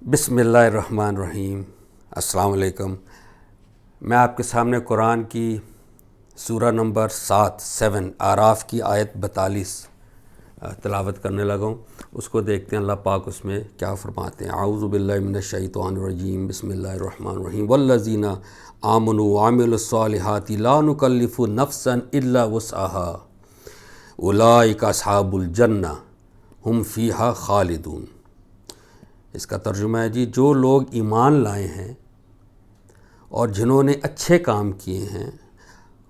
بسم اللہ الرحمن الرحیم۔ السلام علیکم۔ میں آپ کے سامنے قرآن کی سورہ نمبر 7 اعراف کی آیت 42 تلاوت کرنے لگا ہوں۔ اس کو دیکھتے ہیں اللہ پاک اس میں کیا فرماتے ہیں۔ اعوذ باللہ من الشیطان الرجیم، بسم اللہ الرحمن الرحیم۔ والذین آمنوا وعملوا الصالحات لا نکلف نفسا الا وسعها اولئک اصحاب الجنہ ہم فیہا خالدون۔ اس کا ترجمہ ہے جو لوگ ایمان لائے ہیں اور جنہوں نے اچھے کام کیے ہیں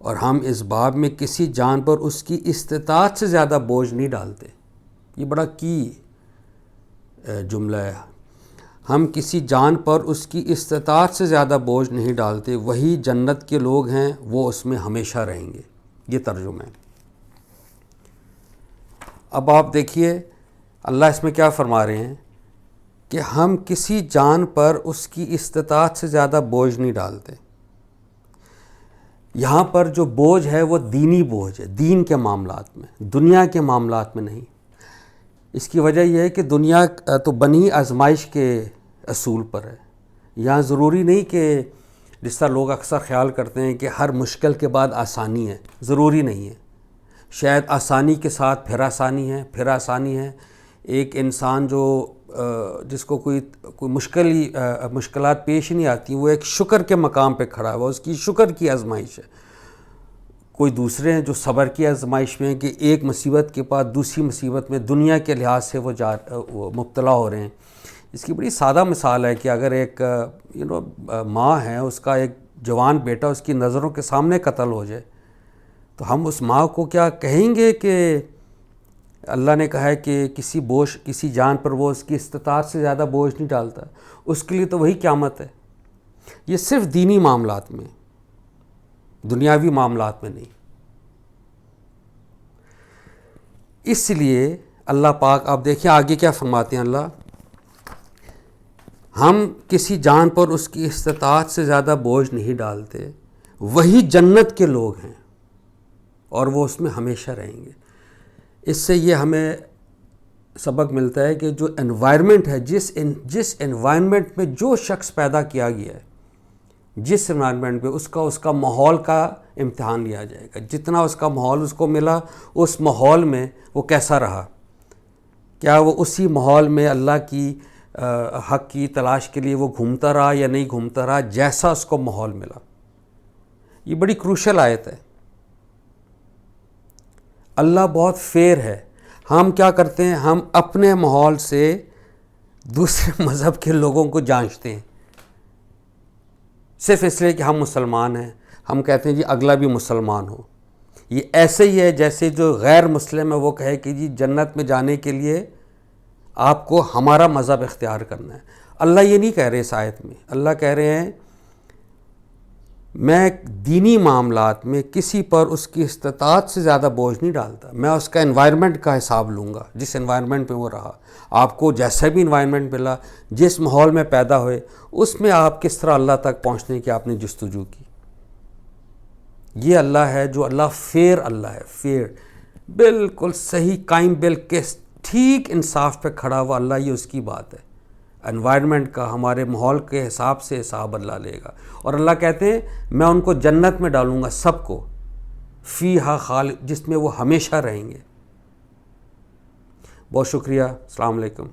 اور ہم اس باب میں کسی جان پر اس کی استطاعت سے زیادہ بوجھ نہیں ڈالتے۔ یہ بڑا کی جملہ ہے۔ ہم کسی جان پر اس کی استطاعت سے زیادہ بوجھ نہیں ڈالتے، وہی جنت کے لوگ ہیں، وہ اس میں ہمیشہ رہیں گے۔ یہ ترجمہ ہے۔ اب آپ دیکھیے اللہ اس میں کیا فرما رہے ہیں کہ ہم کسی جان پر اس کی استطاعت سے زیادہ بوجھ نہیں ڈالتے۔ یہاں پر جو بوجھ ہے وہ دینی بوجھ ہے، دین کے معاملات میں، دنیا کے معاملات میں نہیں۔ اس کی وجہ یہ ہے کہ دنیا تو بنی آزمائش کے اصول پر ہے۔ یہاں ضروری نہیں کہ جس طرح لوگ اکثر خیال کرتے ہیں کہ ہر مشکل کے بعد آسانی ہے، ضروری نہیں ہے۔ شاید آسانی کے ساتھ پھر آسانی ہے، پھر آسانی ہے۔ ایک انسان جو جس کو کوئی مشکلات پیش نہیں آتی، وہ ایک شکر کے مقام پہ کھڑا ہوا، اس کی شکر کی آزمائش ہے۔ کوئی دوسرے ہیں جو صبر کی آزمائش میں ہیں کہ ایک مصیبت کے بعد دوسری مصیبت میں دنیا کے لحاظ سے وہ مبتلا ہو رہے ہیں۔ اس کی بڑی سادہ مثال ہے کہ اگر ایک ماں ہے، اس کا ایک جوان بیٹا اس کی نظروں کے سامنے قتل ہو جائے تو ہم اس ماں کو کیا کہیں گے کہ اللہ نے کہا ہے کہ کسی جان پر وہ اس کی استطاعت سے زیادہ بوجھ نہیں ڈالتا؟ اس کے لیے تو وہی قیامت ہے۔ یہ صرف دینی معاملات میں، دنیاوی معاملات میں نہیں۔ اس لیے اللہ پاک، آپ دیکھیں آگے کیا فرماتے ہیں اللہ، ہم کسی جان پر اس کی استطاعت سے زیادہ بوجھ نہیں ڈالتے، وہی جنت کے لوگ ہیں اور وہ اس میں ہمیشہ رہیں گے۔ اس سے یہ ہمیں سبق ملتا ہے کہ جو انوائرمنٹ ہے، جس انوائرمنٹ میں جو شخص پیدا کیا گیا ہے، جس انوائرمنٹ میں اس کا ماحول کا امتحان لیا جائے گا۔ جتنا اس کا ماحول اس کو ملا، اس ماحول میں وہ کیسا رہا، کیا وہ اسی ماحول میں اللہ کی حق کی تلاش کے لیے وہ گھومتا رہا یا نہیں گھومتا رہا، جیسا اس کو ماحول ملا۔ یہ بڑی کروشل آیت ہے۔ اللہ بہت فیئر ہے۔ ہم کیا کرتے ہیں، ہم اپنے ماحول سے دوسرے مذہب کے لوگوں کو جانچتے ہیں، صرف اس لیے کہ ہم مسلمان ہیں۔ ہم کہتے ہیں جی اگلا بھی مسلمان ہو۔ یہ ایسے ہی ہے جیسے جو غیر مسلم ہے وہ کہے کہ جی جنت میں جانے کے لیے آپ کو ہمارا مذہب اختیار کرنا ہے۔ اللہ یہ نہیں کہہ رہے اس آیت میں۔ اللہ کہہ رہے ہیں میں دینی معاملات میں کسی پر اس کی استطاعت سے زیادہ بوجھ نہیں ڈالتا، میں اس کا انوائرمنٹ کا حساب لوں گا، جس انوائرمنٹ میں وہ رہا۔ آپ کو جیسا بھی انوائرمنٹ ملا، جس ماحول میں پیدا ہوئے، اس میں آپ کس طرح اللہ تک پہنچنے کی آپ نے جستجو کی۔ یہ اللہ ہے جو اللہ فیئر اللہ ہے، فیئر، بالکل صحیح قائم بالکل ٹھیک انصاف پہ کھڑا ہوا اللہ، یہ اس کی بات ہے۔ انوائرمنٹ کا، ہمارے ماحول کے حساب سے حساب اللہ لے گا۔ اور اللہ کہتے ہیں میں ان کو جنت میں ڈالوں گا، سب کو، فیہا خالد، جس میں وہ ہمیشہ رہیں گے۔ بہت شکریہ۔ السلام علیکم۔